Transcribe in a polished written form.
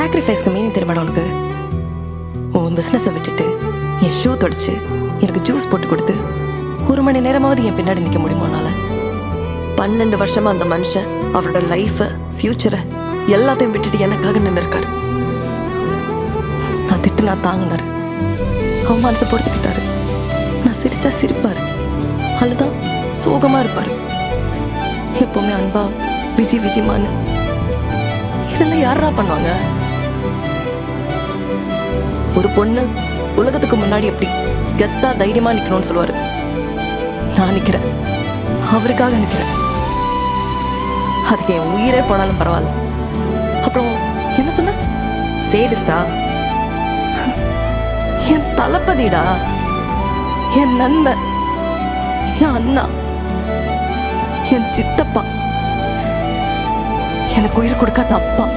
சாக்ரிஃபைஸ்க்கு meaning தெரியுமாடா உனக்கு? உன் பிஸ்னஸை விட்டுட்டு என் ஷூ தொடச்சு எனக்கு ஜூஸ் போட்டு கொடுத்து 1 மணி நேரமாவது என் பின்னாடி நிற்க முடியுமானால? 12 வருஷமா அந்த மனுஷன் அவரோட லைஃபை, ஃபியூச்சரை எல்லாத்தையும் விட்டுட்டு எனக்காக நின்று இருக்காரு. நான் திட்டுனா தாங்கினாரு, அவமானத்தை பொறுத்துக்கிட்டாரு. நான் சிரிச்சா சிரிப்பாரு, அதுதான் சோகமா இருப்பாரு. எப்பவுமே அன்பா விஜி விஜிமான்னு. இதெல்லாம் யாரா பண்ணுவாங்க? ஒரு பொண்ணு உலகத்துக்கு முன்னாடி எப்படி கெத்தா தைரியமா நிக்கணும்னு சொல்லுவாரு. நான் நிக்கிறேன், அவருக்காக நிக்கிறேன். அதுக்கு என் உயிரே போனாலும் பரவாயில்ல. அப்புறம் என்ன சொன்ன? சேடிஸ்டா? என் தளபதிடா, என் நண்பன், என் அண்ணா, என் சித்தப்பா, எனக்கு உயிர் கொடுக்காத அப்பா.